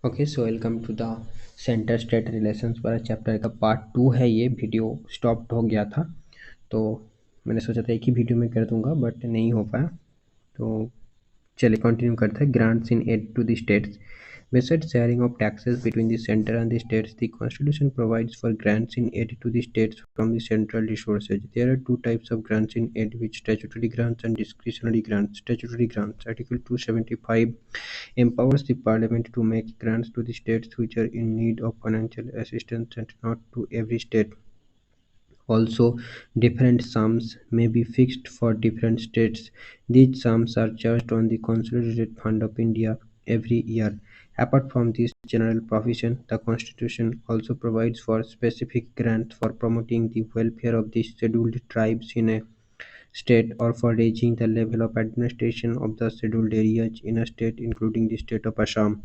Okay so welcome to the centre state relations वाला chapter का part 2 है। ये वीडियो स्टॉप हो गया था तो मैंने सोचा था एक ही वीडियो में कर दूंगा बट नहीं हो पाया। तो चलिए कंटिन्यू करते हैं। Grants in aid to the states. Besides sharing of taxes between the center and the states, the constitution provides for grants in aid to the states from the central resources. There are two types of grants in aid, which statutory grants and discretionary grants. Statutory grants. Article 275 empowers the parliament to make grants to the states which are in need of financial assistance and not to every state. Also, different sums may be fixed for different states. These sums are charged on the Consolidated Fund of India every year. Apart from this general provision, the Constitution also provides for specific grants for promoting the welfare of the scheduled tribes in a state or for raising the level of administration of the scheduled areas in a state, including the state of Assam.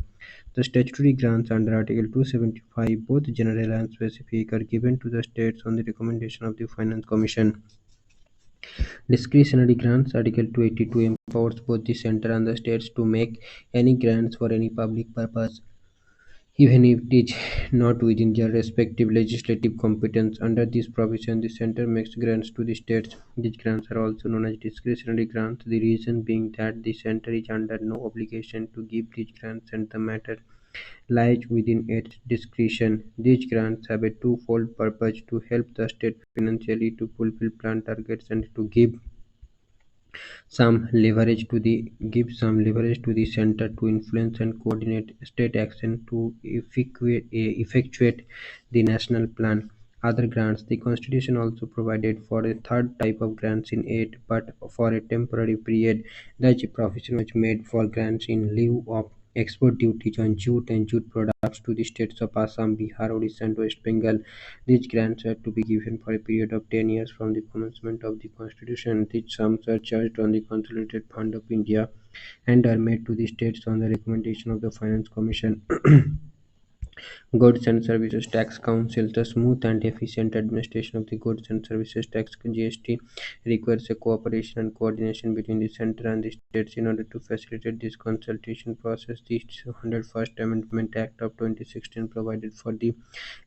The statutory grants under Article 275, both general and specific, are given to the states on the recommendation of the Finance Commission. Discretionary grants. Article 282 empowers both the center and the states to make any grants for any public purpose, even if it is not within their respective legislative competence. Under this provision, the center makes grants to the states. These grants are also known as discretionary grants, the reason being that the center is under no obligation to give these grants and the matter lies within its discretion. These grants have a twofold purpose: to help the state financially to fulfill planned targets and to give some leverage to the center to influence and coordinate state action to effectuate the national plan. Other grants. The Constitution also provided for a third type of grants in aid, but for a temporary period. Such provision was made for grants in lieu of export duties on jute and jute products to the states of Assam, Bihar, Odisha, and West Bengal. These grants are to be given for a period of 10 years from the commencement of the Constitution. These sums are charged on the Consolidated Fund of India and are made to the states on the recommendation of the Finance Commission. Goods and Services Tax Council. The smooth and efficient administration of the Goods and Services Tax (GST) requires a cooperation and coordination between the center and the states. In order to facilitate this consultation process, the 101st Amendment Act of 2016 provided for the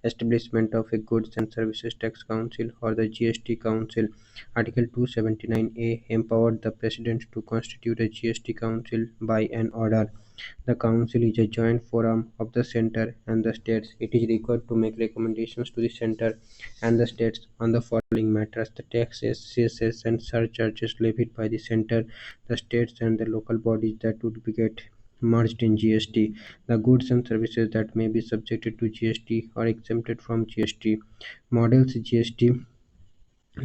establishment of a Goods and Services Tax Council, or the GST Council. Article 279A empowered the President to constitute a GST Council by an order. The Council is a joint forum of the Centre and the States. It is required to make recommendations to the Centre and the States on the following matters: the taxes, cesses, and surcharges levied by the Centre, the States, and the local bodies that would be get merged in GST, the goods and services that may be subjected to GST or exempted from GST, models GST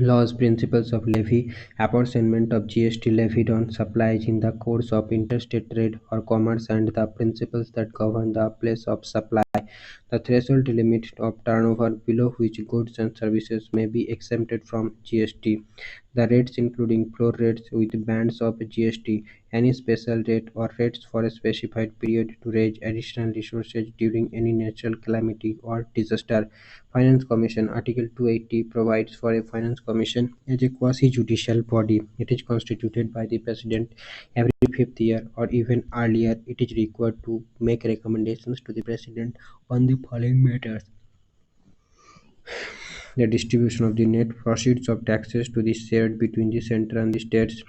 laws, principles of levy, apportionment of GST levied on supplies in the course of interstate trade or commerce, and the principles that govern the place of supply, the threshold limit of turnover below which goods and services may be exempted from GST, the rates including floor rates with bands of GST, any special rate or rates for a specified period to raise additional resources during any natural calamity or disaster. Finance Commission. Article 280 provides for a Finance Commission as a quasi-judicial body. It is constituted by the President every fifth year or even earlier. It is required to make recommendations to the President on the following matters: the distribution of the net proceeds of taxes to be shared between the center and the states,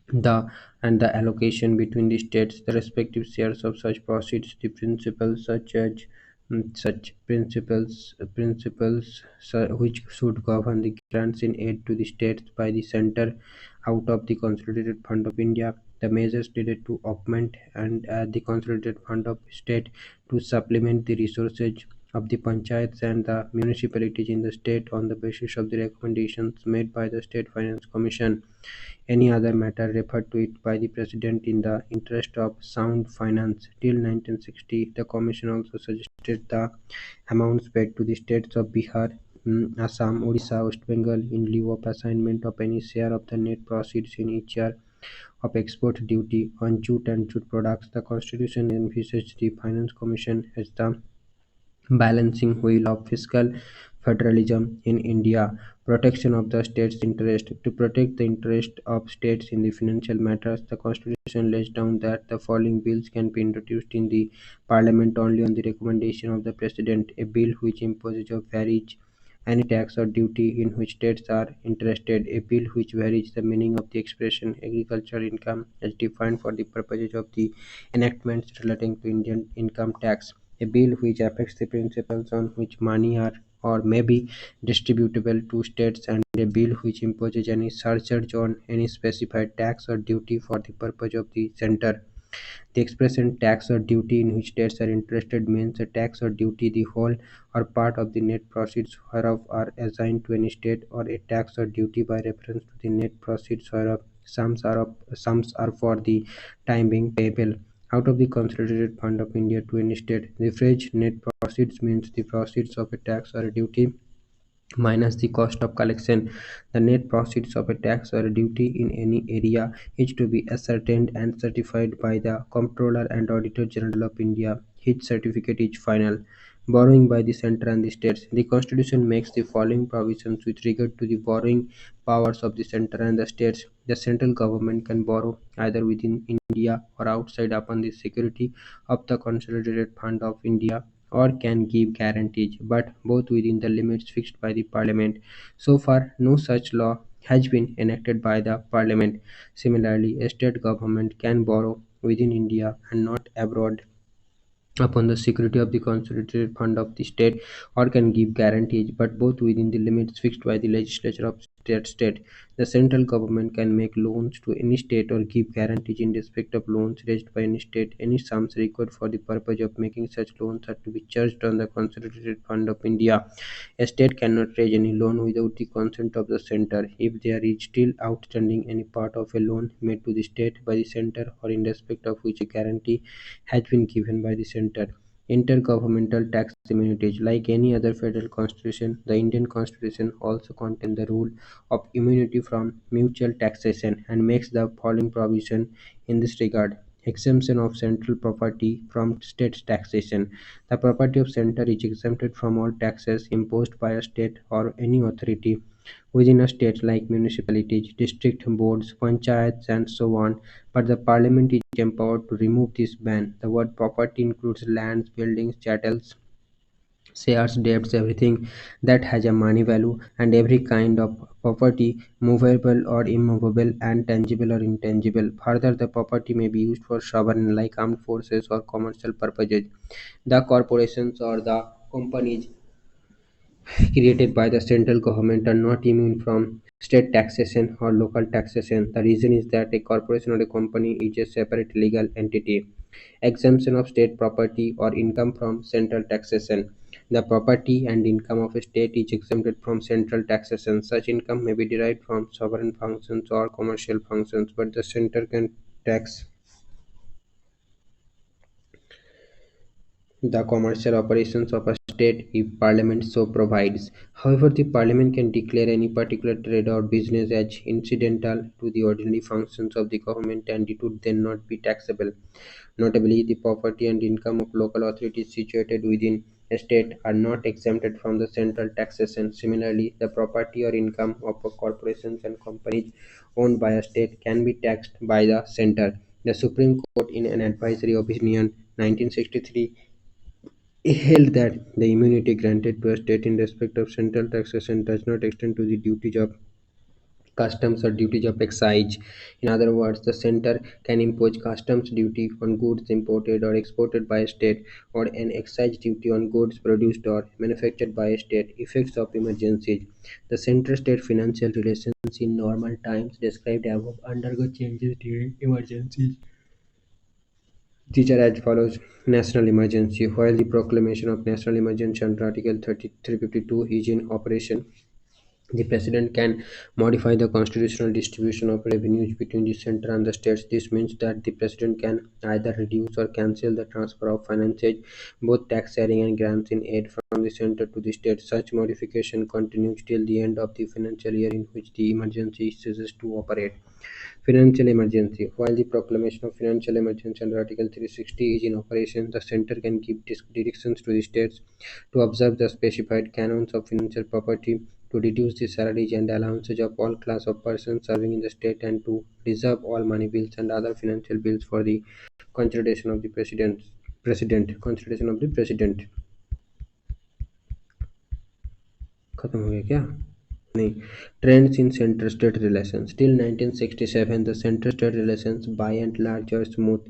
the and the allocation between the states the respective shares of such proceeds, the principles such as such principles which should govern the grants in aid to the states by the center out of the Consolidated Fund of India, the measures needed to augment and the Consolidated Fund of State to supplement the resources of the panchayats and the municipalities in the state on the basis of the recommendations made by the State Finance Commission. Any other matter referred to it by the President in the interest of sound finance. Till 1960, the Commission also suggested the amounts paid to the states of Bihar, Assam, Odisha, West Bengal in lieu of assignment of any share of the net proceeds in each year of export duty on jute and jute products. The Constitution envisages the Finance Commission as the balancing wheel of fiscal federalism in India, protection of the state's interest. To protect the interest of states in the financial matters, the Constitution lays down that the following bills can be introduced in the Parliament only on the recommendation of the President. A bill which imposes or varies any tax or duty in which states are interested. A bill which varies the meaning of the expression agricultural income as defined for the purposes of the enactments relating to Indian income tax. A bill which affects the principles on which money are or may be distributable to states, and a bill which imposes any surcharge on any specified tax or duty for the purpose of the center. The expression tax or duty in which states are interested means a tax or duty the whole or part of the net proceeds whereof are assigned to any state, or a tax or duty by reference to the net proceeds whereof sums are for the time being payable out of the consolidated fund of India to any state. The phrase net proceeds means the proceeds of a tax or a duty minus the cost of collection. The net proceeds of a tax or a duty in any area is to be ascertained and certified by the Comptroller and Auditor General of India. Each certificate is final. Borrowing by the centre and the states. The Constitution makes the following provisions with regard to the borrowing powers of the centre and the states. The central government can borrow either within India or outside upon the security of the Consolidated Fund of India, or can give guarantees, but both within the limits fixed by the Parliament. So far, no such law has been enacted by the Parliament. Similarly, a state government can borrow within India and not abroad upon the security of the consolidated fund of the state, or can give guarantees, but both within the limits fixed by the legislature of that state. The central government can make loans to any state or give guarantees in respect of loans raised by any state. Any sums required for the purpose of making such loans are to be charged on the consolidated fund of India. A state cannot raise any loan without the consent of the centre. If there is still outstanding any part of a loan made to the state by the centre, or in respect of which a guarantee has been given by the centre. Intergovernmental tax immunities. Like any other federal constitution, the Indian Constitution also contains the rule of immunity from mutual taxation and makes the following provision in this regard. Exemption of central property from state taxation. The property of centre is exempted from all taxes imposed by a state or any authority within a state like municipalities, district boards, panchayats, and so on, but the parliament is empowered to remove this ban. The word property includes lands, buildings, chattels, shares, debts, everything that has a money value, and every kind of property, movable or immovable, and tangible or intangible. Further, the property may be used for sovereign like armed forces or commercial purposes. The corporations or the companies created by the central government are not immune from state taxation or local taxation. The reason is that a corporation or a company is a separate legal entity. Exemption of state property or income from central taxation. The property and income of a state is exempted from central taxation. Such income may be derived from sovereign functions or commercial functions, but the center can tax the commercial operations of a state if Parliament so provides. However, the Parliament can declare any particular trade or business as incidental to the ordinary functions of the government, and it would then not be taxable. Notably, the property and income of local authorities situated within a state are not exempted from the central taxation. Similarly, the property or income of corporations and companies owned by a state can be taxed by the center. The Supreme Court, in an advisory opinion 1963, held that the immunity granted to a state in respect of central taxation does not extend to the duties of customs or duties of excise. In other words, the center can impose customs duty on goods imported or exported by a state, or an excise duty on goods produced or manufactured by a state. Effects of emergencies. The center-state financial relations in normal times described above undergo changes during emergencies. These are as follows: National emergency. While the proclamation of national emergency under Article 352 is in operation, the President can modify the constitutional distribution of revenues between the center and the states. This means that the President can either reduce or cancel the transfer of finances, both tax sharing and grants in aid, from the center to the state. Such modification continues till the end of the financial year in which the emergency ceases to operate. Financial emergency. While the proclamation of financial emergency under Article 360 is in operation, the center can give directions to the states to observe the specified canons of financial property, to reduce the salaries and allowances of all class of persons serving in the state, and to reserve all money bills and other financial bills for the consideration of the president. Consideration of the president. खत्म हो गया क्या? नहीं. Trends in center-state relations. Till 1967, the center-state relations by and large were smooth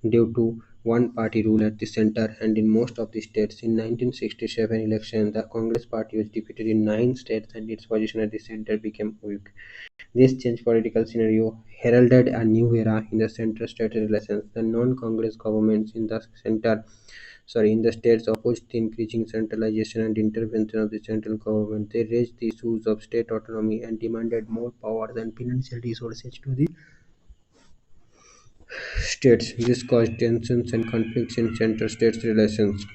due to one-party rule at the center and in most of the states. In 1967 election, the Congress party was defeated in 9 states and its position at the center became weak. This changed political scenario heralded a new era in the center-state relations. The non-Congress governments in the states opposed the increasing centralization and intervention of the central government. They raised the issues of state autonomy and demanded more powers and financial resources to the states. This caused tensions and conflicts in center-state relations.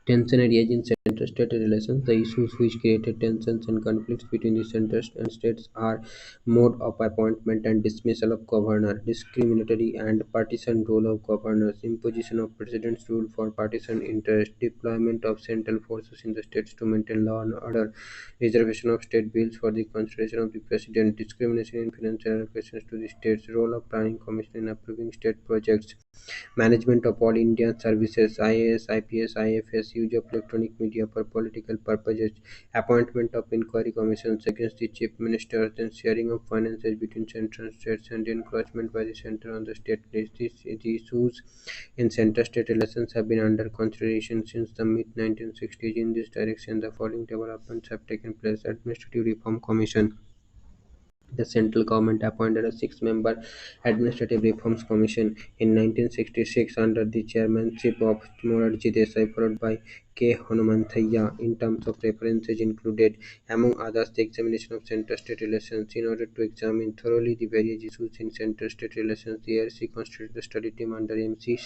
Tension areas in center-state relations. The issues which created tensions and conflicts between the center and states are mode of appointment and dismissal of governor, discriminatory and partisan role of governors, imposition of president's rule for partisan interest, deployment of central forces in the states to maintain law and order, reservation of state bills for the consideration of the president, discrimination in financial allocations to the states, role of planning commission in approving state projects, management of all Indian services, IAS, IPS, IFS, use of electronic media for political purposes, appointment of inquiry commissions against the chief ministers, and sharing of finances between central states and encroachment by the center on the state list. These issues in center-state relations have been under consideration since the mid-1960s. In this direction, the following developments have taken place. Administrative Reform Commission. The central government appointed a six-member Administrative Reforms Commission in 1966 under the chairmanship of Morarji Desai, followed by K. Hanumanthayya. In terms of references included, among others, the examination of center-state relations. In order to examine thoroughly the various issues in center-state relations, the ARC constituted a study team under MC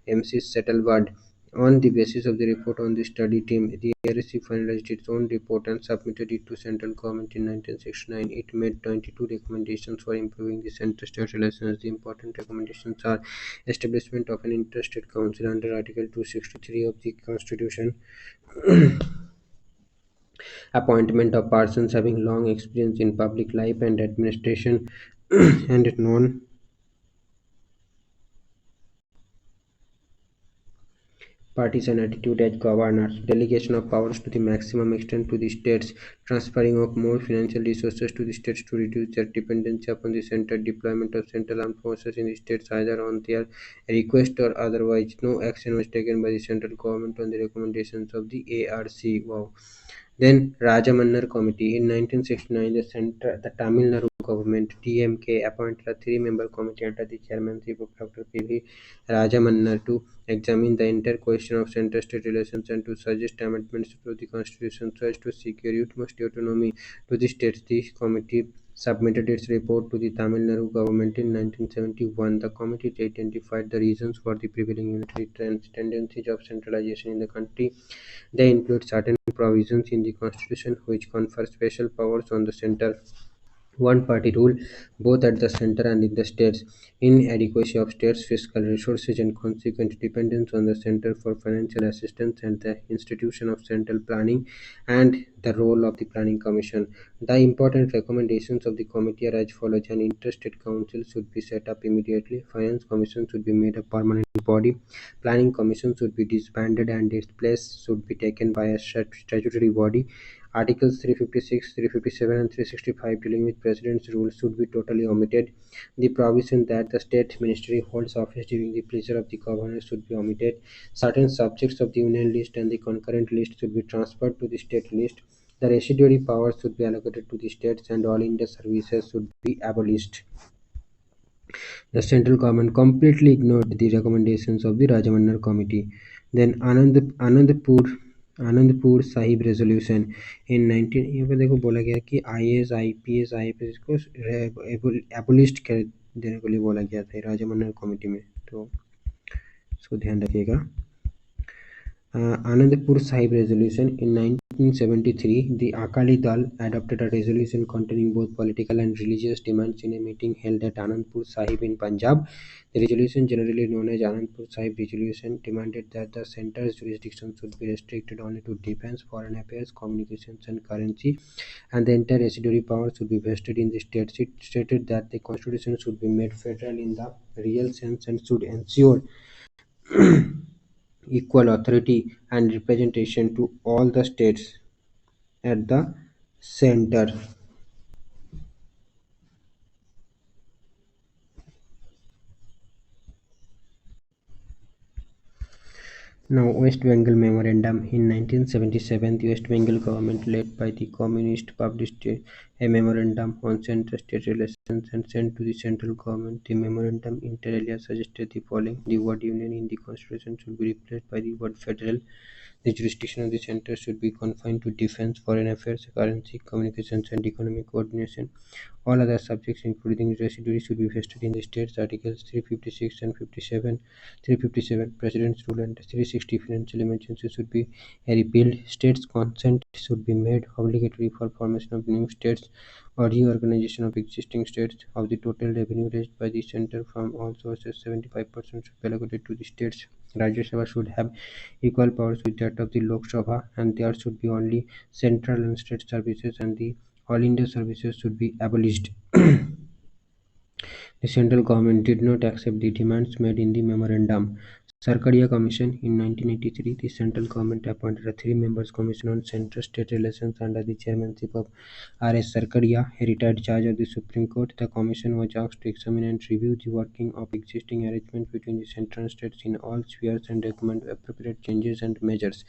Setalvad. On the basis of the report on the study team, the ARC finalized its own report and submitted it to central government in 1969. It made 22 recommendations for improving the center-state relations. The important recommendations are establishment of an interstate council under Article 263 of the Constitution, appointment of persons having long experience in public life and administration and non partisan attitude as governors, delegation of powers to the maximum extent to the states, transferring of more financial resources to the states to reduce their dependency upon the center, deployment of central armed forces in the states either on their request or otherwise. No action was taken by the central government on the recommendations of the ARC. Wow. Then Rajamannar Committee. In 1969, the Tamil Nadu government (TMK) appointed a three-member committee under the chairmanship of Dr. P.V. Rajamannar to examine the entire question of center-state relations and to suggest amendments to the constitution so as to secure utmost autonomy to the states. The committee submitted its report to the Tamil Nadu government in 1971. The committee identified the reasons for the prevailing unitary tendencies of centralization in the country. They include certain provisions in the constitution which confer special powers on the center, one-party rule both at the center and in the states, inadequacy of states' fiscal resources and consequent dependence on the center for financial assistance, and the institution of central planning and the role of the planning commission. The important recommendations of the committee are as follows: an interstate council should be set up immediately, finance commission should be made a permanent body, planning commission should be disbanded and its place should be taken by a statutory body. Articles 356, 357 and 365 dealing with President's rule should be totally omitted. The provision that the State Ministry holds office during the pleasure of the Governor should be omitted. Certain subjects of the Union list and the concurrent list should be transferred to the State list. The residuary powers should be allocated to the states and all India services should be abolished. The central government completely ignored the recommendations of the Rajamannar Committee. Then Anandpur Sahib resolution in 19 यहाँ पे देखो बोला गया कि IAS IPS IFS को एबोलिस्ट कर देने के लिए बोला गया था राजामन्ना कमेटी में, तो इसको ध्यान रखिएगा. Anandpur Sahib Resolution in 1973, the Akali Dal adopted a resolution containing both political and religious demands in a meeting held at Anandpur Sahib in Punjab. The resolution, generally known as Anandpur Sahib Resolution, demanded that the centre's jurisdiction should be restricted only to defense, foreign affairs, communications, and currency, and the entire residuary power should be vested in the states. It stated that the constitution should be made federal in the real sense and should ensure equal authority and representation to all the states at the center. Now, West Bengal Memorandum in 1977, the West Bengal government, led by the Communists, published a memorandum on center-state relations and sent to the central government. The memorandum inter alia suggested the following: the word "union" in the constitution should be replaced by the word "federal." The jurisdiction of the centre should be confined to defence, foreign affairs, currency, communications, and economic coordination. All other subjects, including residuary, should be vested in the states. Articles 356 and 57, 357 President's Rule and 360 Financial Emergency should be repealed. States' consent should be made obligatory for formation of new states or reorganization of existing states. Of the total revenue raised by the centre from all sources, 75% should be allocated to the states. Rajya Sabha should have equal powers with that of the Lok Sabha, and there should be only central and state services, and the all India services should be abolished. The central government did not accept the demands made in the memorandum. Sarkaria Commission in 1983, the central government appointed a three-members commission on center-state relations under the chairmanship of R.S. Sarkaria, a retired judge of the Supreme Court. The commission was asked to examine and review the working of existing arrangements between the central and states in all spheres and recommend appropriate changes and measures.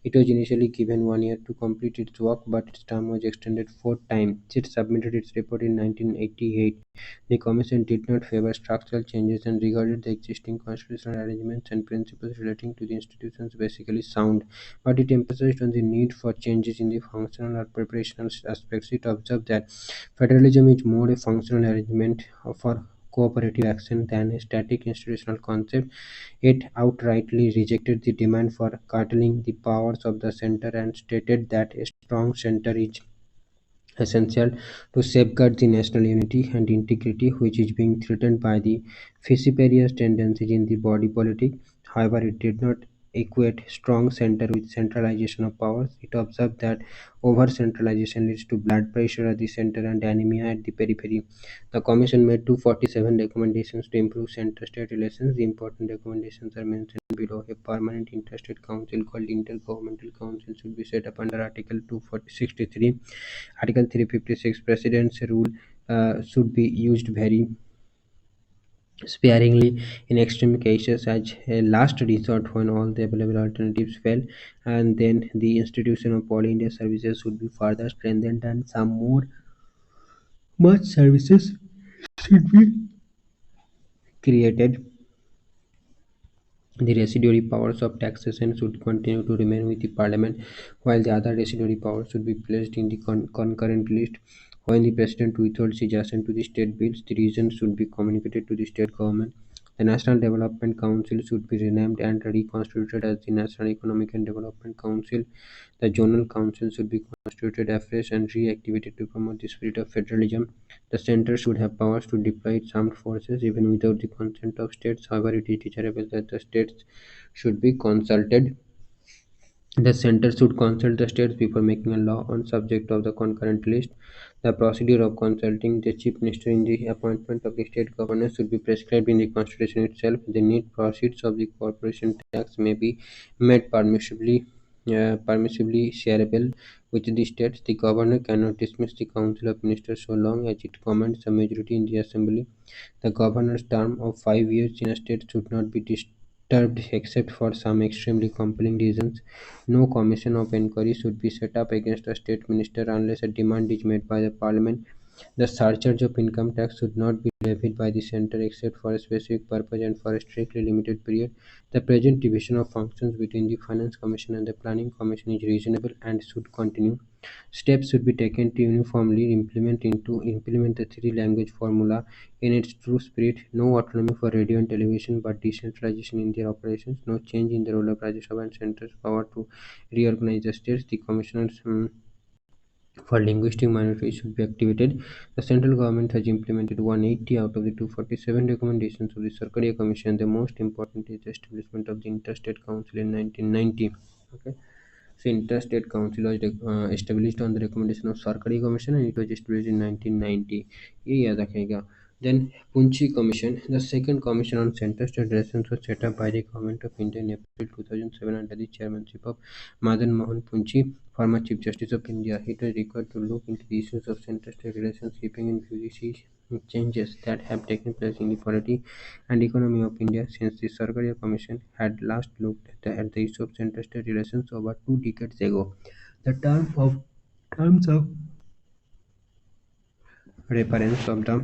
It was initially given 1 year to complete its work, but its term was extended 4 times. It submitted its report in 1988. The Commission did not favor structural changes and regarded the existing constitutional arrangements and principles relating to the institutions basically sound, but it emphasized on the need for changes in the functional or preparational aspects. It observed that federalism is more a functional arrangement for cooperative action than a static institutional concept. It outrightly rejected the demand for curtailing the powers of the center and stated that a strong center is essential to safeguard the national unity and integrity, which is being threatened by the vociferous tendencies in the body politic. However, it did not equate strong center with centralization of powers. It observed that over centralization leads to blood pressure at the center and anemia at the periphery. The Commission made 247 recommendations to improve center-state relations. The important recommendations are mentioned below. A permanent interstate council called Intergovernmental Council should be set up under Article 263. Article 356 President's rule should be used very sparingly in extreme cases as a last resort when all the available alternatives fail, and then the institution of All India services should be further strengthened and some more much services should be created. The residuary powers of taxation should continue to remain with the Parliament, while the other residuary powers should be placed in the concurrent list. When the President withholds his assent to the state bills, the reasons should be communicated to the state government. The National Development Council should be renamed and reconstituted as the National Economic and Development Council. The Zonal Council should be constituted afresh and reactivated to promote the spirit of federalism. The centre should have powers to deploy its armed forces even without the consent of states. However, it is desirable that the states should be consulted. The centre should consult the states before making a law on subject of the concurrent list. The procedure of consulting the chief minister in the appointment of the state governors should be prescribed in the constitution itself. The net proceeds of the corporation tax may be made permissibly shareable with the states. The governor cannot dismiss the council of ministers so long as it commands a majority in the assembly. The governor's term of 5 years in a state should not be disturbed except for some extremely compelling reasons. No commission of inquiry should be set up against a state minister unless a demand is made by the parliament. The surcharge of income tax should not be levied by the center except for a specific purpose and for a strictly limited period. The present division of functions between the Finance Commission and the Planning Commission is reasonable and should continue. Steps should be taken to uniformly implement the three-language formula in its true spirit. No autonomy for radio and television, but decentralization in their operations. No change in the role of Rajya Sabha and center's power to reorganize the states. The commissioners for linguistic minorities should be activated. The central government has implemented 180 out of the 247 recommendations of the Sarkaria Commission. The most important is the establishment of the Interstate Council in 1990. Okay. So Interstate Council was established on the recommendation of Sarkari Commission and it was established in 1990. ये याद रखेगा. Then Punchi Commission, the second commission on center-state relations was set up by the Government of India in April 2007 under the chairmanship of Madan Mohan Punchi, former Chief Justice of India. It was required to look into the issues of center-state relations, keeping in view the changes that have taken place in the polity and economy of India since the Sarkaria Commission had last looked at the issue of center-state relations over 2 decades ago. The terms of reference of the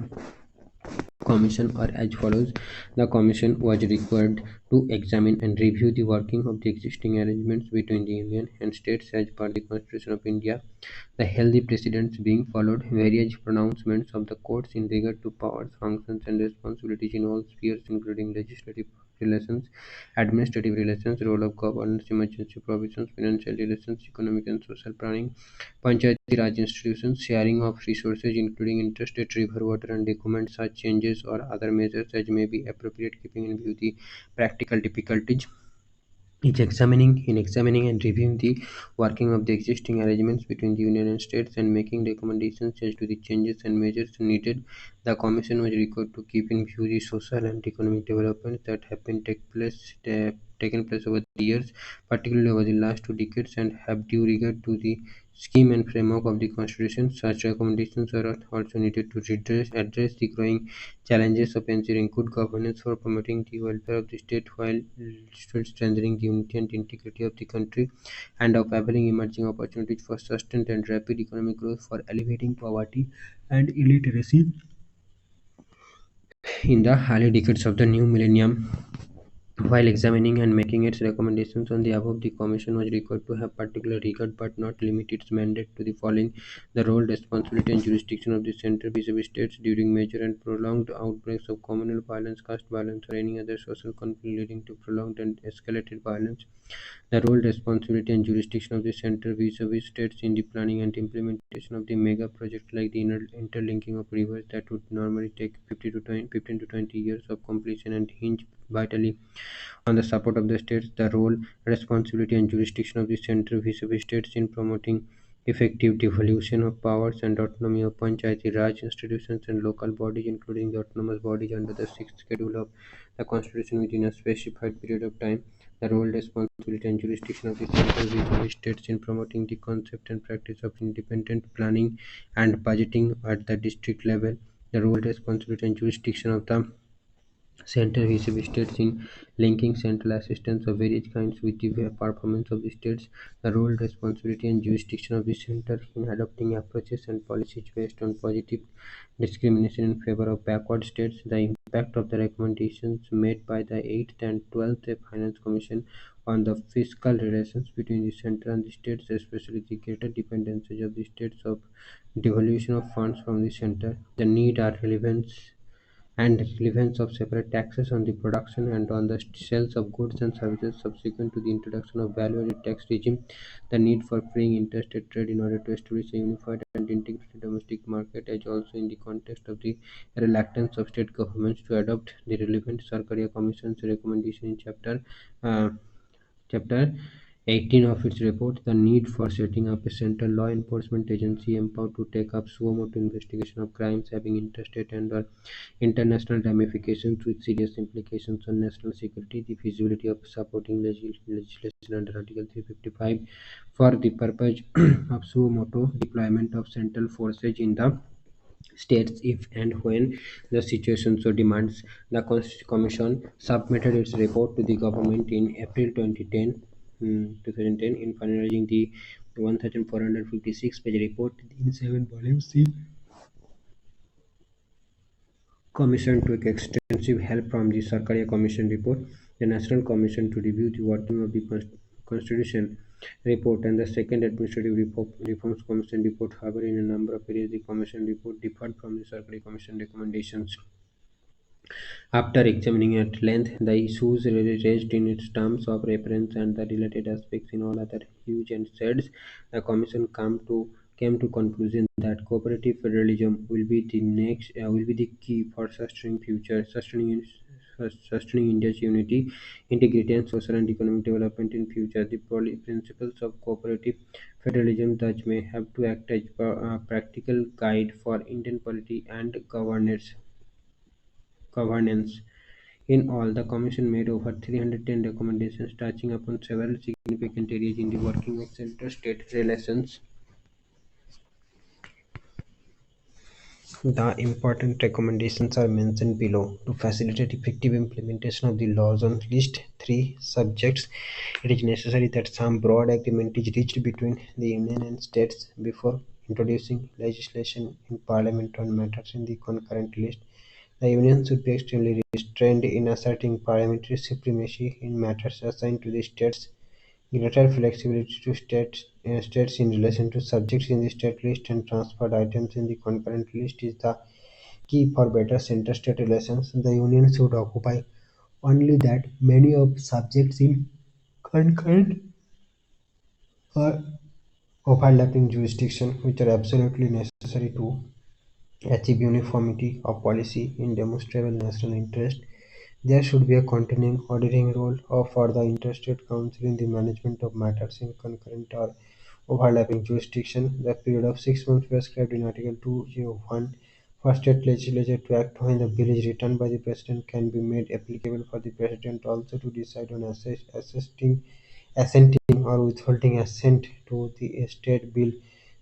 Commission are as follows: the Commission was required to examine and review the working of the existing arrangements between the Union and states as per the Constitution of India, the healthy precedents being followed, various pronouncements of the courts in regard to powers, functions, and responsibilities in all spheres, including legislative relations, administrative relations, role of governance, emergency provisions, financial relations, economic and social planning, Panchayati Raj institutions, sharing of resources including interstate river water and document such changes or other measures as may be appropriate keeping in view the practical difficulties examining and reviewing the working of the existing arrangements between the Union and states and making recommendations as to the changes and measures needed. The Commission was required to keep in view the social and economic developments that have been taken place over the years, particularly over the last 2 decades, and have due regard to the scheme and framework of the Constitution. Such recommendations are also needed to address the growing challenges of ensuring good governance for promoting the welfare of the state while still strengthening the unity and integrity of the country and of availing emerging opportunities for sustained and rapid economic growth for alleviating poverty and illiteracy in the early decades of the new millennium. While examining and making its recommendations on the above, the Commission was required to have particular regard but not limit its mandate to the following: the role, responsibility, and jurisdiction of the centre vis-à-vis states during major and prolonged outbreaks of communal violence, caste violence, or any other social conflict leading to prolonged and escalated violence; the role, responsibility, and jurisdiction of the centre vis-à-vis states in the planning and implementation of the mega project like the interlinking of rivers that would normally take 15 to 20 years of completion and hinge vitally on the support of the states; the role, responsibility, and jurisdiction of the centre vis-à-vis states in promoting effective devolution of powers and autonomy of Panchayati Raj institutions and local bodies, including the autonomous bodies under the sixth schedule of the Constitution within a specified period of time; the role, responsibility, and jurisdiction of the centre vis-à-vis states in promoting the concept and practice of independent planning and budgeting at the district level; the role, responsibility, and jurisdiction of the Center vis-à-vis states in linking central assistance of various kinds with the performance of the states; the role, responsibility, and jurisdiction of the center in adopting approaches and policies based on positive discrimination in favor of backward states; the impact of the recommendations made by the 8th and 12th Finance Commission on the fiscal relations between the center and the states, especially the greater dependencies of the states of devolution of funds from the center; the need or relevance of separate taxes on the production and on the sales of goods and services subsequent to the introduction of value-added tax regime; the need for freeing interstate trade in order to establish a unified and integrated domestic market, as also in the context of the reluctance of state governments to adopt the relevant Sarkaria Commission's recommendation in uh, Chapter 18 of its report, the need for setting up a central law enforcement agency empowered to take up suo motu investigation of crimes having interstate and/or international ramifications with serious implications on national security; the feasibility of supporting legislation under Article 355 for the purpose of suo motu deployment of central forces in the states if and when the situation so demands. The Commission submitted its report to the government in April 2010 in finalizing the 1456-page report in 7 volumes. Commission took extensive help from the Sarkaria Commission report, the National Commission to review the working of the Constitution report, and the second Administrative Reforms Commission report. However, in a number of areas, the Commission report differed from the Sarkaria Commission recommendations. After examining at length the issues raised in its terms of reference and the related aspects in all other hues and shades, the Commission came to conclusion that cooperative federalism will be the key for sustaining India's unity, integrity, and social and economic development in future. The principles of cooperative federalism thus may have to act as a practical guide for Indian polity and governance. In all, the Commission made over 310 recommendations touching upon several significant areas in the working of inter-state relations. The important recommendations are mentioned below. To facilitate effective implementation of the laws on list 3 subjects, it is necessary that some broad agreement is reached between the Union and states before introducing legislation in Parliament on matters in the concurrent list. The Union should be extremely restrained in asserting parliamentary supremacy in matters assigned to the states. Greater flexibility to states in relation to subjects in the state list and transferred items in the concurrent list is the key for better center-state relations. The Union should occupy only that many of subjects in concurrent or overlapping jurisdiction which are absolutely necessary to achieve uniformity of policy in demonstrable national interest. There should be a continuing auditing role for the Interstate Council in the management of matters in concurrent or overlapping jurisdiction. The period of 6 months prescribed in Article 201 for state legislature to act when the bill is returned by the President can be made applicable for the President also to decide on assenting or withholding assent to the state bill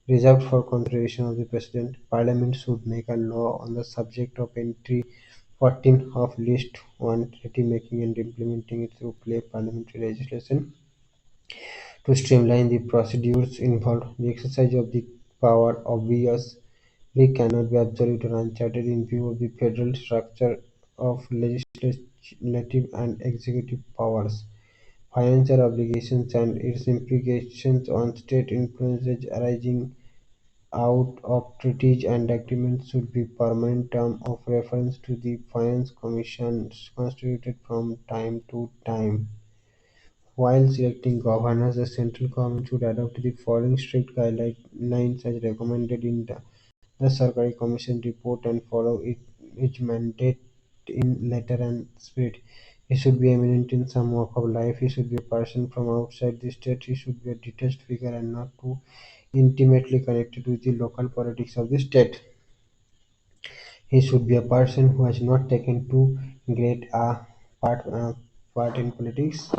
reserved for consideration of the President. Parliament should make a law on the subject of entry 14 of List 1 treaty making and implementing it through parliamentary legislation. To streamline the procedures involved, the exercise of the power obviously cannot be absolute or uncharted in view of the federal structure of legislative and executive powers. Financial obligations and its implications on state influences arising out of treaties and agreements should be permanent term of reference to the finance commissions constituted from time to time. While selecting governors, the central government should adopt the following strict guidelines as recommended in the Sarkari Commission report and follow its mandate in letter and spirit. He should be eminent in some walk of life. He should be a person from outside the state. He should be a detached figure and not too intimately connected with the local politics of the state. He should be a person who has not taken too great a part, uh, part in politics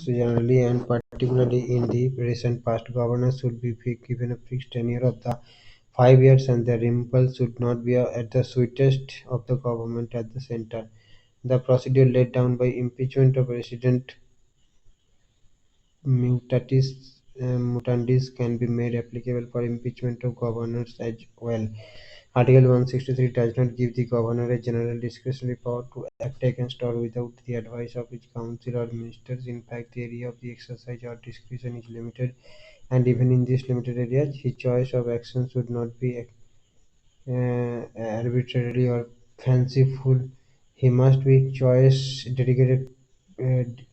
generally and particularly in the recent past. Governors should be given a fixed tenure of the 5 years and their impulse should not be at the sweetest of the government at the center. The procedure laid down by impeachment of President mutandis can be made applicable for impeachment of governors as well. Article 163 does not give the governor a general discretionary power to act against or without the advice of his council or ministers. In fact, the area of the exercise or discretion is limited, and even in this limited area, his choice of action should not be arbitrary or fanciful. He must be choice dedicated.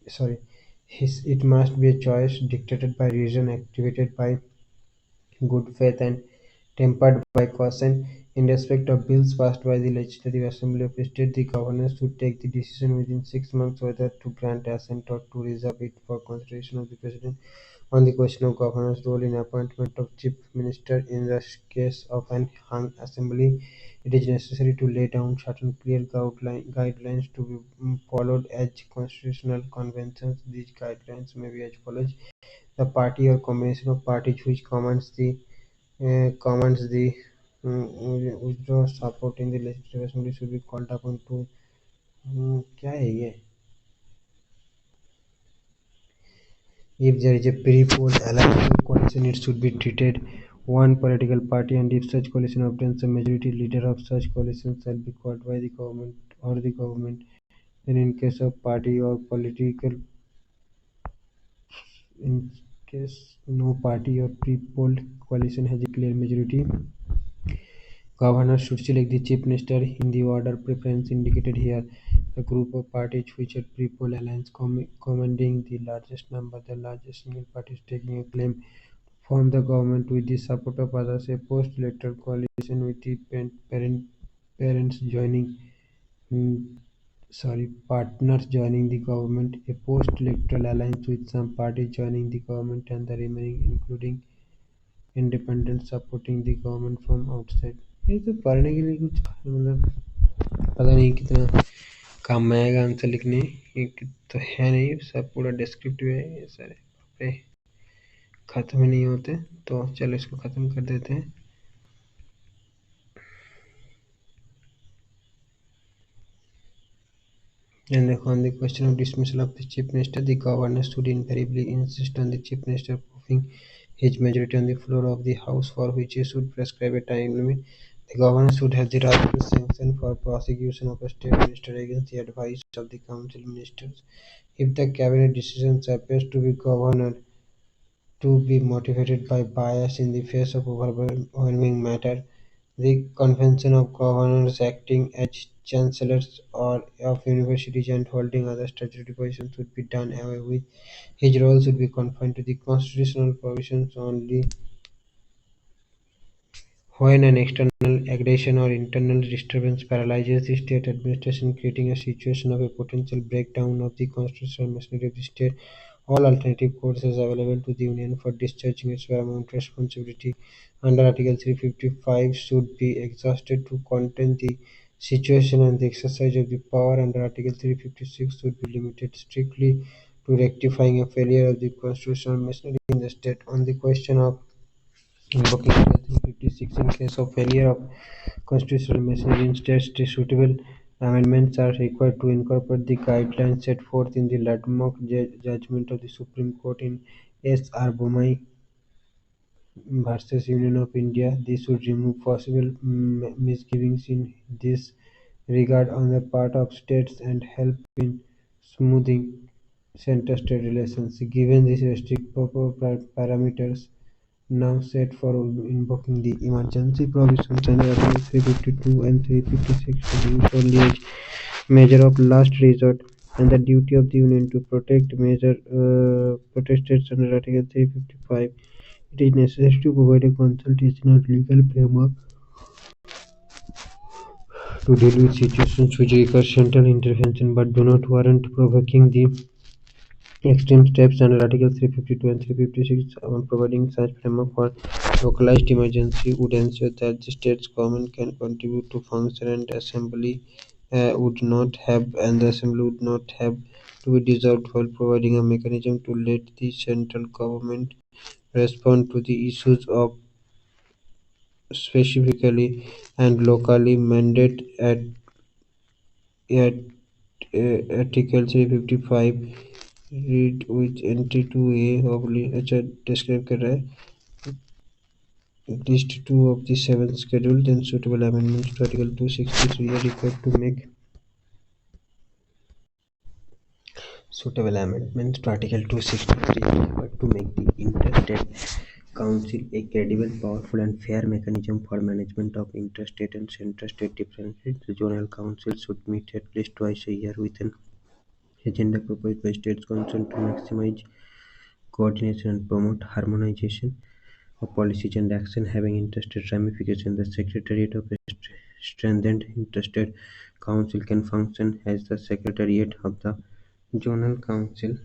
Sorry, it must be a choice dictated by reason, activated by good faith, and tempered by caution. In respect of bills passed by the Legislative Assembly of a state, the governor should take the decision within 6 months whether to grant assent or to reserve it for consideration of the President. On the question of governor's role in appointment of chief minister in the case of an hung assembly, it is necessary to lay down certain clear guidelines to be followed as constitutional conventions. These guidelines may be as follows: the party or combination of parties which commands the withdraw support in the legislative assembly should be called upon to क्या है ये if there is a pre-poll electoral coalition, it should be treated one political party, and if such coalition obtains a majority, leader of such coalition shall be called by the government or the government. Then, in case of party or political, in case no party or pre-polled coalition has a clear majority, governor should select the chief minister in the order preference indicated here. The group of parties which had pre-poll alliance commanding the largest number, the largest single party is taking a claim form the government with the support of others, a post-electoral coalition with the parents joining, mm, partners joining the government, a post-electoral alliance with some parties joining the government and the remaining including independents supporting the government from outside. ये तो पढ़ने के लिए कुछ मतलब पता नहीं कितना काम में आएगा आंसर लिखने, ये तो है नहीं, सब पूरा डिस्क्रिप्टिव है ये सारे, बाप रे, खत्म ही नहीं होते। तो चलो इसको खत्म कर देते हैं। And on the question of dismissal of the chief minister, the governor should invariably insist on the chief minister proving his majority on the floor of the house, for which he should prescribe a time limit. The governor should have the right to sanction for prosecution of a state minister against the advice of the council ministers. If the cabinet decision appears to be governor to be motivated by bias in the face of overwhelming matter, the Convention of Governors acting as chancellors or of universities and holding other statutory positions would be done away with. His role should be confined to the constitutional provisions only. When an external aggression or internal disturbance paralyzes the state administration, creating a situation of a potential breakdown of the constitutional machinery of the state, all alternative courses available to the Union for discharging its paramount responsibility under Article 355 should be exhausted to contain the situation, and the exercise of the power under Article 356 should be limited strictly to rectifying a failure of the constitutional machinery in the state. On the question of invoking Article 356 in case of failure of constitutional machinery in states, the suitable amendments are required to incorporate the guidelines set forth in the landmark judgment of the Supreme Court in S. R. Bommai versus Union of India. This would remove possible misgivings in this regard on the part of states and help in smoothing center-state relations. Given these strict parameters now set for invoking the emergency provisions under Article 352 and 356 to be used only as measure of last resort, and the duty of the Union to protect states under Article 355, it is necessary to provide a consultation or legal framework to deal with situations which require central intervention but do not warrant provoking the extreme steps under Article 352 and 356. Providing such framework for localized emergency would ensure that the state's government can contribute to function and the assembly would not have to be dissolved, while providing a mechanism to let the central government respond to the issues of specifically and locally mandate at Article 355 read with entry 2A of अच्छा describe कर रहा है list 2 of the 7th schedule, then suitable amendments to Article 263 are required to make suitable amendments to Article 263 are required to make the interstate council a credible, powerful and fair mechanism for management of interstate and intrastate differences. The zonal council should meet at least twice a year with an agenda proposed by states council to maximize coordination and promote harmonization of policies and action having interstate ramifications. The Secretariat of a strengthened interstate council can function as the secretariat of the zonal council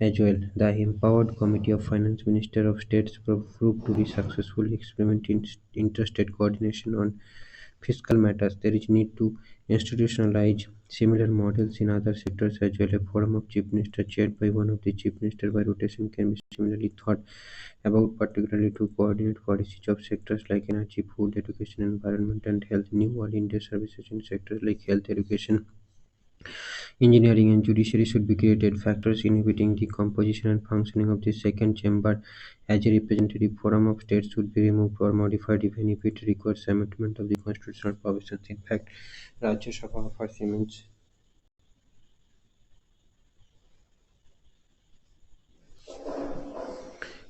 as well. The empowered Committee of Finance Minister of States proved to be successful experiment in interstate coordination on fiscal matters. There is need to institutionalize similar models in other sectors as well. A forum of chief ministers chaired by one of the chief ministers by rotation can be similarly thought about, particularly to coordinate policies of sectors like energy, food, education, environment, and health. New All India services in sectors like health, education, Engineering and judiciary should be created. Factors inhibiting the composition and functioning of the second chamber as a representative forum of states should be removed or modified even if it requires amendment of the constitutional provisions. In fact, Rajya Sabha offers immense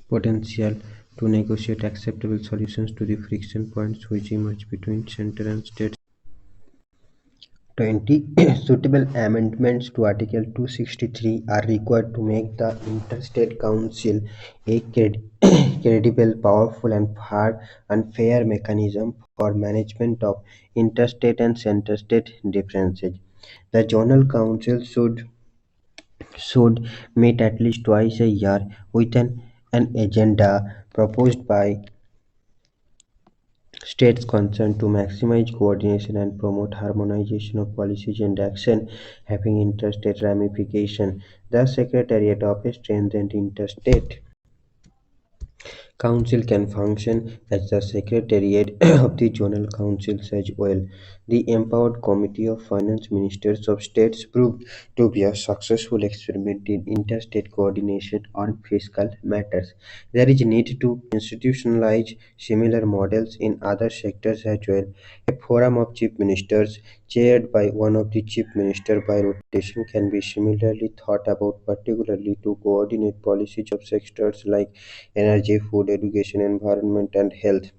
potential to negotiate acceptable solutions to the friction points which emerge between center and states. 20 suitable amendments to Article 263 are required to make the Interstate Council a credible, powerful, and fair mechanism for management of interstate and center-state differences. The Zonal Council should meet at least twice a year with an agenda proposed by states concerned to maximize coordination and promote harmonization of policies and action having interstate ramification. The Secretariat of a strengthened interstate Council can function as the secretariat of the Zonal Councils as well. The Empowered Committee of Finance Ministers of States proved to be a successful experiment in interstate coordination on fiscal matters. There is a need to institutionalize similar models in other sectors as well. A forum of chief ministers, chaired by one of the chief ministers by rotation, can be similarly thought about, particularly to coordinate policies of sectors like energy, food, education, environment, and health.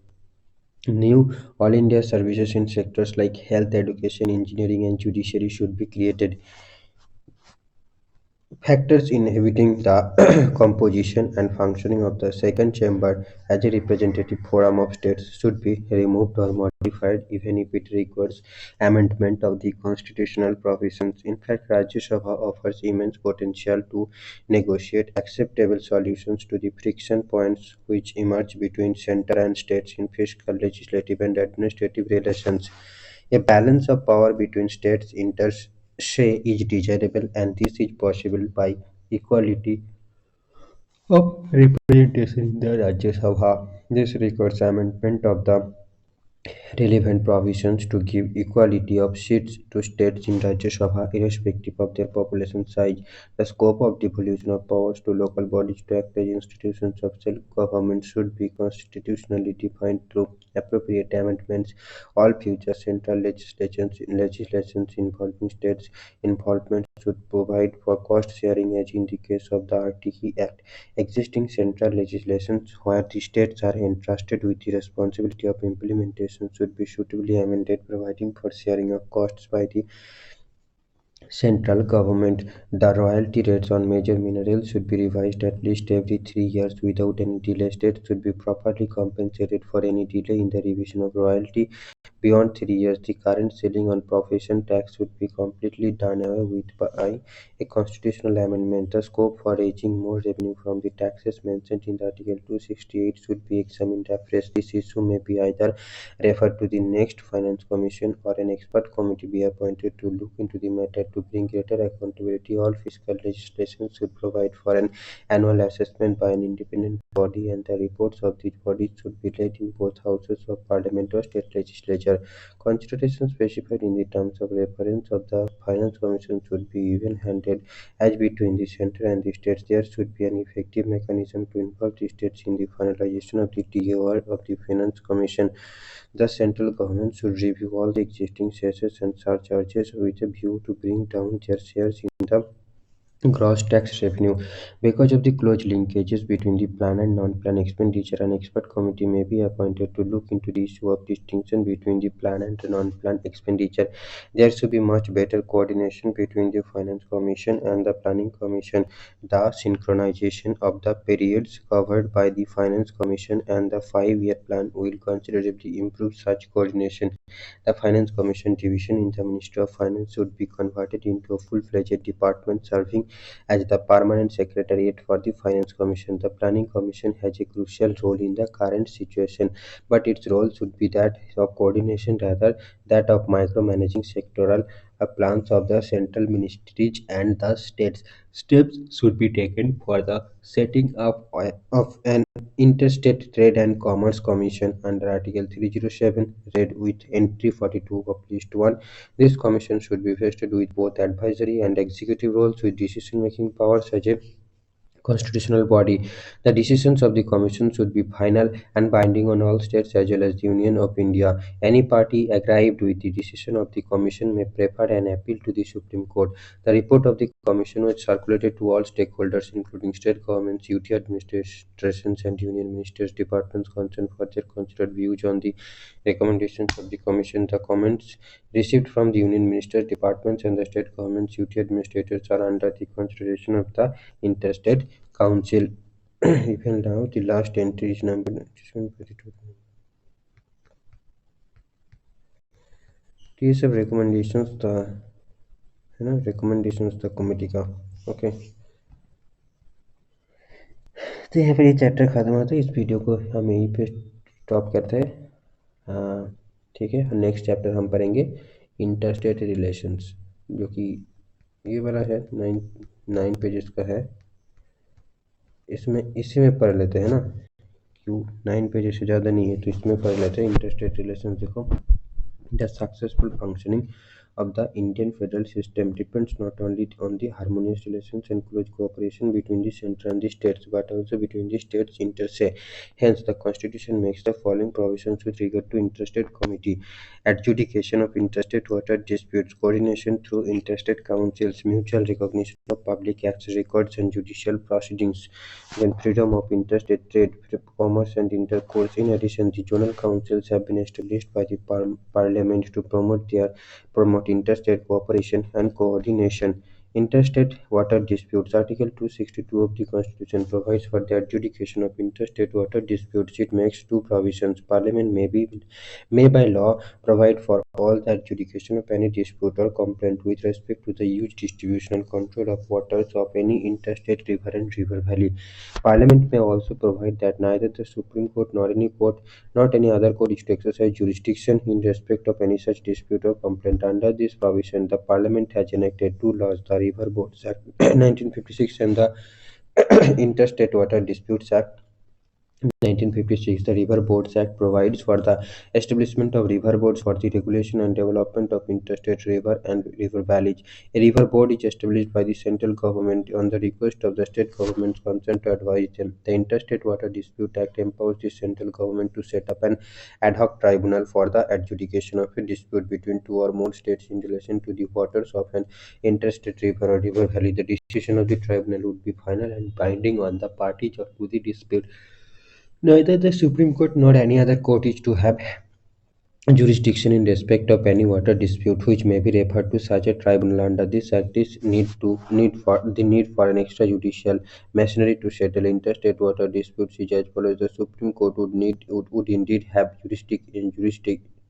New all India services in sectors like health, education, engineering, and judiciary should be created. Factors inhibiting the composition and functioning of the second chamber as a representative forum of states should be removed or modified even if it requires amendment of the constitutional provisions. In fact, Rajya Sabha offers immense potential to negotiate acceptable solutions to the friction points which emerge between center and states in fiscal, legislative, and administrative relations. A balance of power between states inter se is desirable, and this is possible by equality of representation in the Rajya Sabha. This requires amendment of the relevant provisions to give equality of seats to states in Rajya Sabha irrespective of their population size. The scope of devolution of powers to local bodies to act as institutions of self-government should be constitutionally defined through appropriate amendments. All future central legislations involving states' involvement should provide for cost sharing as in the case of the RTE Act. Existing central legislations where the states are entrusted with the responsibility of implementation should be suitably amended, providing for sharing of costs by the central government. The royalty rates on major minerals should be revised at least every 3 years without any delay. States should be properly compensated for any delay in the revision of royalty. Beyond 3 years, the current ceiling on profession tax would be completely done away with by a constitutional amendment. The scope for raising more revenue from the taxes mentioned in Article 268 should be examined afresh. This issue may be either referred to the next Finance Commission or an expert committee be appointed to look into the matter to bring greater accountability. All fiscal legislation should provide for an annual assessment by an independent body, and the reports of these bodies should be laid in both houses of parliament or state legislature. Considerations specified in the terms of reference of the Finance Commission should be even-handed as between the centre and the states. There should be an effective mechanism to involve the states in the finalization of the DOR of the Finance Commission. The central government should review all the existing cesses and surcharges with a view to bring down their shares in the gross tax revenue. Because of the close linkages between the plan and non-plan expenditure, an expert committee may be appointed to look into the issue of distinction between the plan and the non-plan expenditure. There should be much better coordination between the Finance Commission and the Planning Commission. The synchronization of the periods covered by the Finance Commission and the 5-year plan will considerably improve such coordination. The Finance Commission division in the Ministry of Finance should be converted into a full-fledged department serving as the permanent secretariat for the Finance Commission. The Planning Commission has a crucial role in the current situation, but its role should be that of coordination rather that of micromanaging sectoral plans of the central ministries and the states. Steps should be taken for the setting up of an interstate trade and commerce commission under Article 307, read with entry 42 of List 1. This commission should be vested with both advisory and executive roles with decision-making powers as a constitutional body. The decisions of the Commission should be final and binding on all states as well as the Union of India. Any party aggrieved with the decision of the Commission may prefer an appeal to the Supreme Court. The report of the Commission was circulated to all stakeholders, including state governments, UT administrations, and Union Ministers' departments concerned for their considered views on the recommendations of the Commission. The comments received from the Union Ministers' departments and the state governments' UT administrators are under the consideration of the Interstate Council. Even now, the last entry is number 9742. ये सब recommendations था है ना recommendations था committee का okay तो यहाँ पर ये चैप्टर खत्म होता है इस वीडियो को हम यहीं पे स्टॉप करते हैं ठीक है नेक्स्ट चैप्टर हम पढ़ेंगे इंटरस्टेट रिलेशंस जो कि ये वाला है 9 पेजेस का है इसमें इसी में पढ़ लेते हैं ना क्यों 9 पेजेस से ज़्यादा नहीं है तो इसमें पढ़ लेते हैं इंटरस्टेट रिलेशंस देखो The successful functioning of the Indian federal system depends not only on the harmonious relations and close cooperation between the center and the states, but also between the states inter se. Hence, the Constitution makes the following provisions with regard to interstate committee: adjudication of interstate water disputes, coordination through interstate councils, mutual recognition of public acts, records, and judicial proceedings, then freedom of interstate trade, commerce, and intercourse. In addition, the zonal councils have been established by the Parliament to promote interstate cooperation and coordination. Interstate water disputes. Article 262 of the Constitution provides for the adjudication of interstate water disputes. It makes two provisions. Parliament may by law provide for all the adjudication of any dispute or complaint with respect to the use, distribution, and control of waters of any interstate river and river valley. Parliament may also provide that neither the Supreme Court nor any court, not any other court, is to exercise jurisdiction in respect of any such dispute or complaint. Under this provision, the Parliament has enacted two laws: the River Boards Act 1956 and the Interstate Water Disputes Act 1956. The River Boards Act provides for the establishment of river boards for the regulation and development of interstate river and river valleys. A river board is established by the central government on the request of the state governments concerned to advise them. The Interstate Water Dispute Act empowers the central government to set up an ad hoc tribunal for the adjudication of a dispute between two or more states in relation to the waters of an interstate river or river valley. The decision of the tribunal would be final and binding on the parties to the dispute. Neither the Supreme Court nor any other court is to have jurisdiction in respect of any water dispute which may be referred to such a tribunal. Under this act is need for an extrajudicial machinery to settle interstate water disputes is as follows. The Supreme Court would indeed have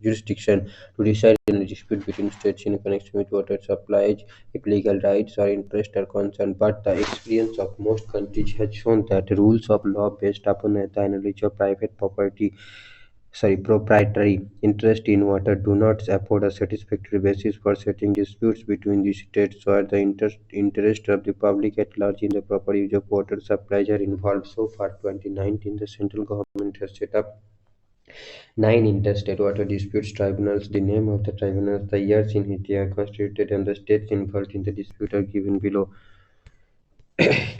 jurisdiction to decide any dispute between states in connection with water supplies if legal rights or interests are concerned, but the experience of most countries has shown that rules of law based upon the analogy of private proprietary interest in water do not afford a satisfactory basis for settling disputes between the states where the interest of the public at large in the proper use of water supplies are involved. So far, 2019, the central government has set up 9 interstate water disputes tribunals. The name of the tribunals, the years in which they are constituted, and the states involved in the dispute are given below.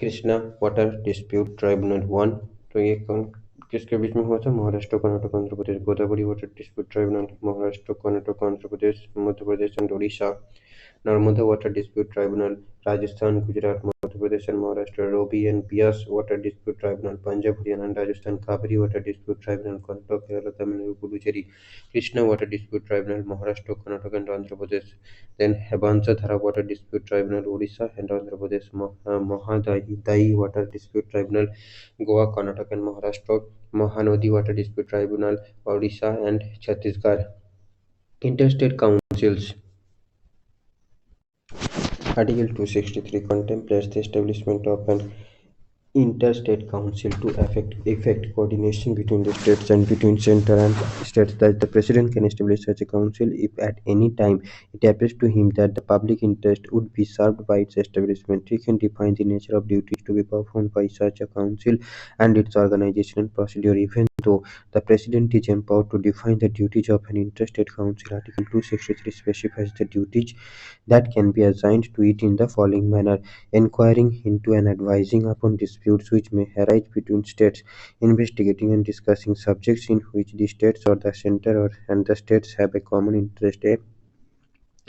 Krishna water dispute tribunal 1 तो ये कौन किसके बीच में हुआ था? Maharashtra, Karnataka, Andhra Pradesh. Godavari water dispute tribunal Maharashtra, Karnataka, Andhra Pradesh, Madhya Pradesh and Odisha. Narmada water dispute tribunal Rajasthan, Gujarat, Madhya Pradesh and Maharashtra. रोबी and Beas water dispute tribunal Punjab, Haryana and Rajasthan. Kaveri water dispute tribunal Karnataka, Kerala, Tamil Nadu, Puducherry. Krishna water dispute tribunal Maharashtra, Karnataka and Andhra Pradesh. Then Bhansadhara Water Dispute Tribunal, Odisha and Andhra Pradesh. Mahadayi Water Dispute Tribunal, Goa, Karnataka and Maharashtra. Mahanadi Water Dispute Tribunal, Odisha and Chhattisgarh. Interstate Councils. Article 263 contemplates the establishment of an interstate council to effect coordination between the states and between center and states, that the president can establish such a council if at any time it appears to him that the public interest would be served by its establishment. He can define the nature of duties to be performed by such a council and its organization and procedure. Even though the president is empowered to define the duties of an interstate council, Article 263 specifies the duties that can be assigned to it in the following manner: inquiring into and advising upon disputes which may arise between states, investigating and discussing subjects in which the states or the center and the states have a common interest,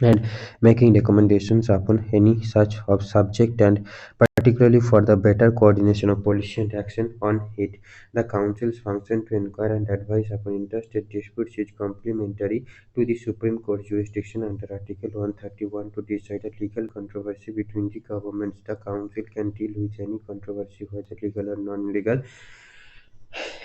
and making recommendations upon any such of subject, and particularly for the better coordination of policy and action on it. The Council's function to inquire and advise upon interstate disputes is complementary to the Supreme Court jurisdiction under Article 131 to decide a legal controversy between the governments. The Council can deal with any controversy, whether legal or non-legal,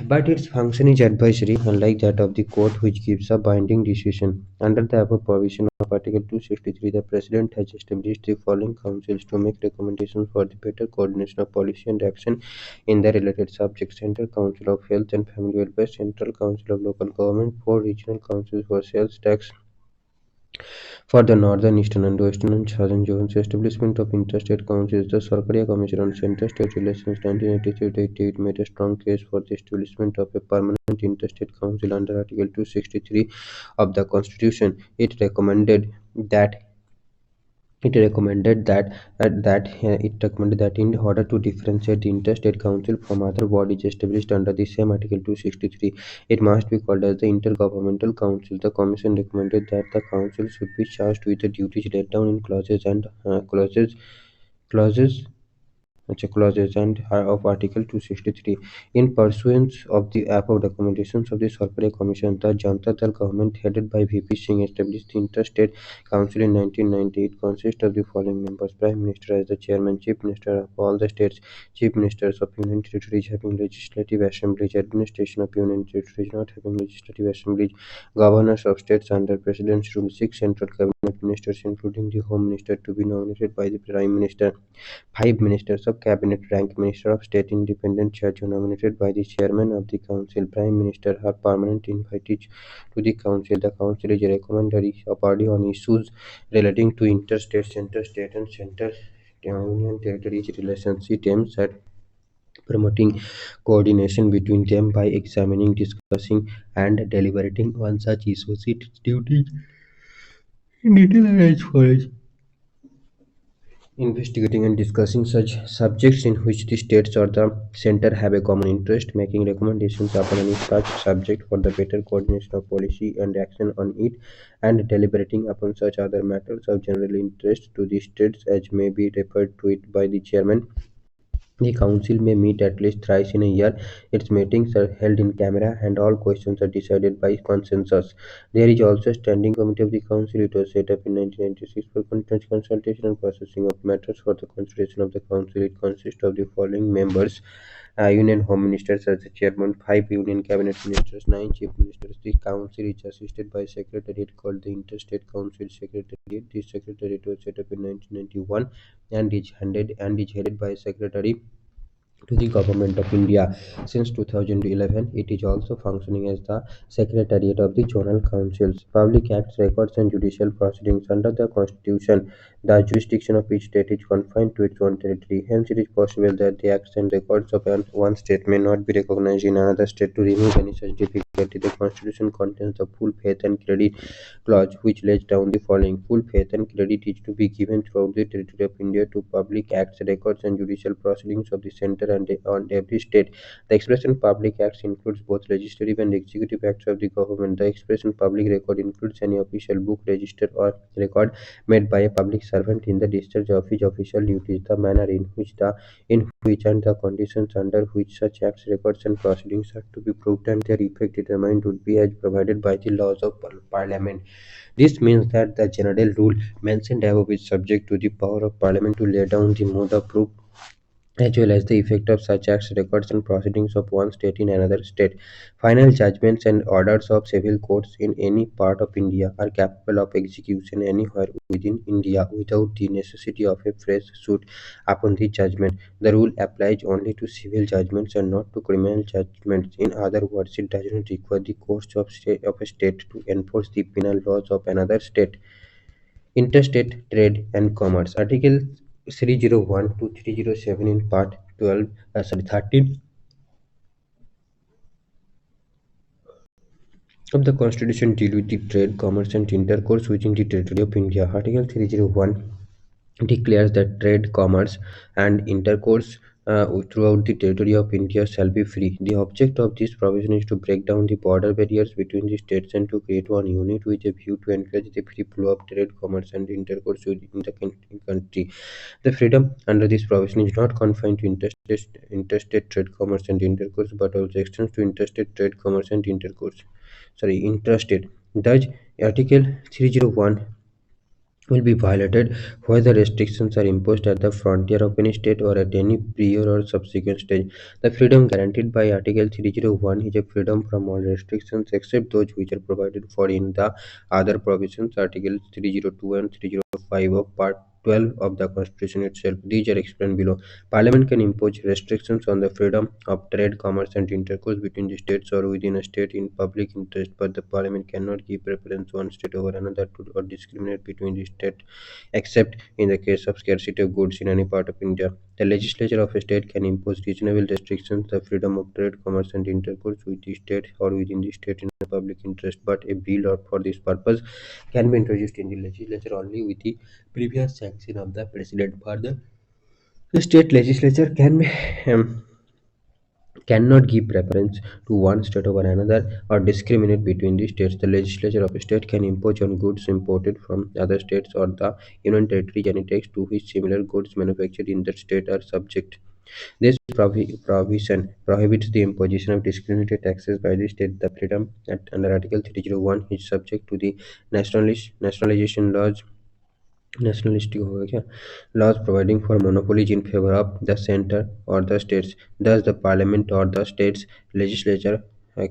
but its function is advisory, unlike that of the court, which gives a binding decision. Under the above provision of Article 263, the President has established the following councils to make recommendations for the better coordination of policy and action in the related subjects: Central Council of Health and Family Welfare, Central Council of Local Government, four regional councils for sales tax, for the northern, eastern, and western and southern zones. Establishment of interstate councils. The Sarkaria Commission on Inter-State Relations 1983-88 made a strong case for the establishment of a permanent interstate council under Article 263 of the Constitution. That it recommended that in order to differentiate the interstate council from other bodies established under the same Article 263, it must be called as the intergovernmental council. The commission recommended that the council should be charged with the duties laid down in clauses clauses and of Article 263. In pursuance of the above recommendations of the Sarkaria Commission, the Janata Dal government headed by VP Singh established the Interstate Council in 1990. It consists of the following members: Prime Minister as the chairman, Chief Minister of all the states, Chief Ministers of Union Territories having legislative assemblies, administration of Union Territories not having legislative assemblies, governors of states under President's rule, six central cabinet ministers including the Home Minister to be nominated by the Prime Minister, five Ministers of Cabinet rank Minister of State independent judge nominated by the Chairman of the Council. Prime Minister are permanent invitees to the Council. The Council is a recommendatory body on issues relating to interstate, center-state, and center-union territories relations. It aims at promoting coordination between them by examining, discussing, and deliberating on such issues. Its duties in detail are as follows: investigating and discussing such subjects in which the states or the center have a common interest, making recommendations upon any such subject for the better coordination of policy and action on it, and deliberating upon such other matters of general interest to the states as may be referred to it by the chairman. The council may meet at least thrice in a year. Its meetings are held in camera and all questions are decided by consensus. There is also a standing committee of the council. It was set up in 1996 for continuous consultation and processing of matters for the consideration of the council. It consists of the following members: Union Home Ministers as the chairman, five Union Cabinet Ministers, nine Chief Ministers. The council is assisted by a secretariat called the Interstate Council Secretariat. This secretariat was set up in 1991 and is headed by a secretary to the Government of India. Since 2011, it is also functioning as the Secretariat of the Zonal Councils. Public Acts, Records and Judicial Proceedings. Under the Constitution, the jurisdiction of each state is confined to its own territory. Hence, it is possible that the acts and records of one state may not be recognized in another state. To remove any such difficulty, the Constitution contains the full faith and credit clause, which lays down the following: full faith and credit is to be given throughout the territory of India to public acts, records, and judicial proceedings of the center and on every state. The expression public acts includes both legislative and executive acts of the government. The expression public record includes any official book, register, or record made by a public servant in the discharge of his official duties. The manner in which and the conditions under which such acts, records, and proceedings are to be proved and their effect determined would be as provided by the laws of Parliament. This means that the general rule mentioned above is subject to the power of Parliament to lay down the mode of proof as well as the effect of such acts, records, and proceedings of one state in another state. Final judgments and orders of civil courts in any part of India are capable of execution anywhere within India without the necessity of a fresh suit upon the judgment. The rule applies only to civil judgments and not to criminal judgments. In other words, it does not require the courts of a state to enforce the penal laws of another state. Interstate Trade and Commerce. Article 301 to 307 in Part 12, 13 of the Constitution deal with the trade, commerce, and intercourse within the territory of India. Article 301 declares that trade, commerce, and intercourse throughout the territory of India shall be free. The object of this provision is to break down the border barriers between the states and to create one unit with a view to encourage the free flow of trade, commerce, and intercourse within the country. The freedom under this provision is not confined to interstate trade, commerce, and intercourse, but also extends to interstate trade, commerce, and intercourse. Sorry, interstate. Thus, Article 301 will be violated where the restrictions are imposed at the frontier of any state or at any prior or subsequent stage. The freedom guaranteed by Article 301 is a freedom from all restrictions except those which are provided for in the other provisions, Articles 302 and 305 of Part 12 of the Constitution itself. These are explained below. Parliament can impose restrictions on the freedom of trade, commerce, and intercourse between the states or within a state in public interest, but the Parliament cannot give preference one state over another or discriminate between the state except in the case of scarcity of goods in any part of India. The legislature of a state can impose reasonable restrictions on the freedom of trade, commerce, and intercourse with the state or within the state in the public interest, but a bill or for this purpose can be introduced in the legislature only with the previous sanction of the president. Further, the state legislature cannot give preference to one state over another or discriminate between the states. The legislature of a state can impose on goods imported from other states or the union territory any tax to which similar goods manufactured in that state are subject. This provision prohibits the imposition of discriminatory taxes by the state. The freedom under Article 301 is subject to the nationalization laws nationalistic हो गया क्या laws providing for monopolies in favor of the center or the states. Thus, the parliament or the state's legislature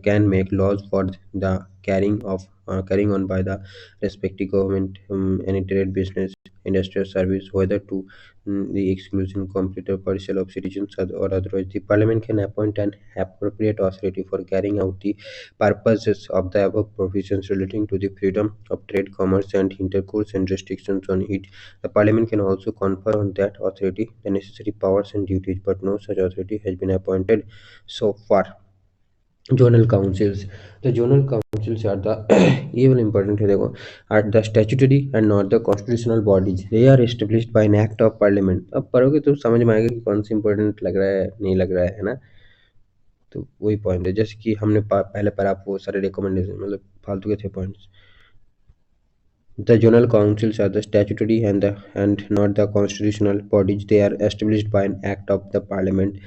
can make laws for the carrying on by the respective government, any trade, business, industrial service, whether to the exclusion, complete or partial of citizens or otherwise. The parliament can appoint an appropriate authority for carrying out the purposes of the above provisions relating to the freedom of trade, commerce, and intercourse and restrictions on it. The Parliament can also confer on that authority the necessary powers and duties, but no such authority has been appointed so far. Zonal councils. The zonal councils are the ये वाला important है देखो are the statutory and not the constitutional bodies. They are established by an act of parliament. अब पढ़ोगे तो समझ में आएगा कि कौन सी important लग रहा है नहीं लग रहा है ना. तो वही पॉइंट है जैसे कि हमने पहले पर आपको सारे रिकमेंडेशन मतलब फालतू के थे points. The zonal councils are the statutory and not the constitutional bodies. They are established by an act of the parliament,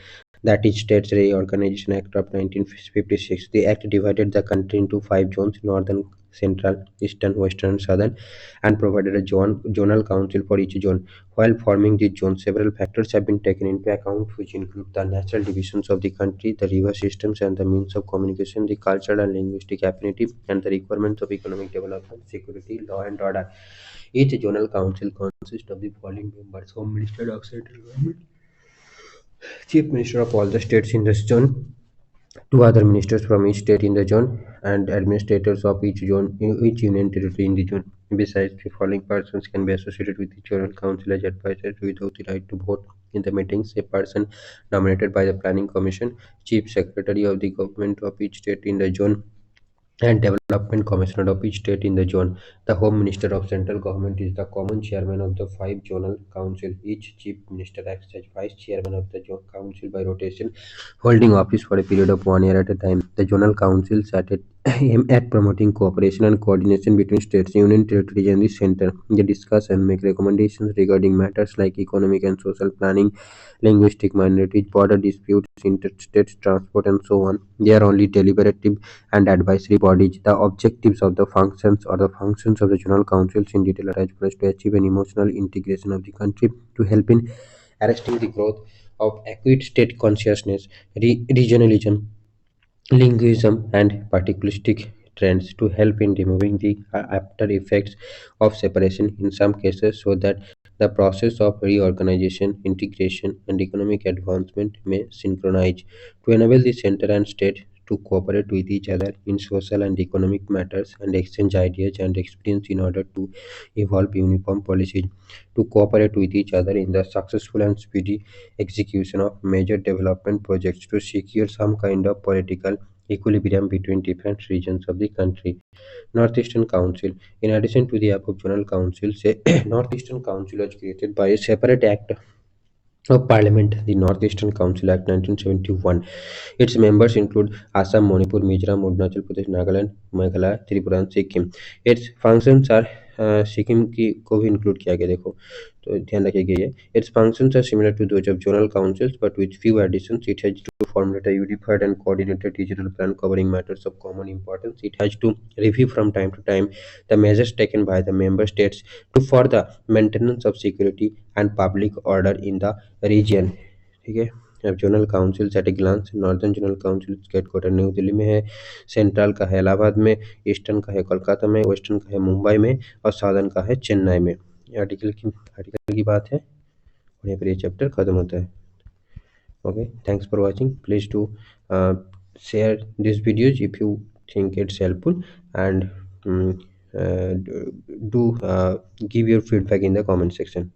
that is States Reorganization Act of 1956. The act divided the country into five zones: northern, central, eastern, western, and southern, and provided a zonal council for each zone. While forming these zones, several factors have been taken into account, which include the natural divisions of the country, the river systems and the means of communication, the cultural and linguistic affinity, and the requirements of economic development, security, law, and order. Each zonal council consists of the following members: Home Minister of Central Government, Chief Minister of all the states in the zone, two other ministers from each state in the zone, and administrators of each union territory in the zone. Besides, the following persons can be associated with the General Council as advisors without the right to vote in the meetings: a person nominated by the Planning Commission, Chief Secretary of the government of each state in the zone, and Development Commissioner of each state in the zone. The Home Minister of central government is the common chairman of the five zonal council. Each chief minister acts as vice chairman of the council by rotation, holding office for a period of 1 year at a time. The zonal councils aim at promoting cooperation and coordination between states, union territories, and the center. They discuss and make recommendations regarding matters like economic and social planning, linguistic minorities, border disputes, interstate transport, and so on. They are only deliberative and advisory bodies. The objectives of the functions of the General Councils in detail are as follows: to achieve an emotional integration of the country, to help in arresting the growth of acute state consciousness, regionalism, linguism, and particularistic trends to help in removing the after effects of separation in some cases, so that the process of reorganization, integration, and economic advancement may synchronize to enable the center and state to cooperate with each other in social and economic matters and exchange ideas and experience in order to evolve uniform policies to cooperate with each other in the successful and speedy execution of major development projects to secure some kind of political equilibrium between different regions of the country. Northeastern Council. In addition to the above general councils, a Northeastern Council was created by a separate act of Parliament, the Northeastern Council Act 1971. Its members include Assam, Manipur, Mizoram, Arunachal Pradesh, Nagaland, Meghalaya, Tripura and Sikkim. Its functions are Sikkim की को भी include किया गया देखो तो ध्यान रखिएगा ये. Its functions are similar to those of zonal councils but with few additions. It has to formulate a unified and coordinated regional plan covering matters of common importance. It has to review from time to time the measures taken by the member states to for the maintenance of security and public order in the region. ठीक है. अब zonal council at a glance. Northern zonal council के headquarter New Delhi में है, central का है इलाहाबाद में, eastern का है कोलकाता में, वेस्टर्न का है मुंबई में और साउदर्न का है चेन्नई में. ये आर्टिकल की बात है और यहाँ पर ये चैप्टर खत्म होता है. Okay, thanks for watching. Please do share these videos if you think it's helpful, and do give your feedback in the comment section.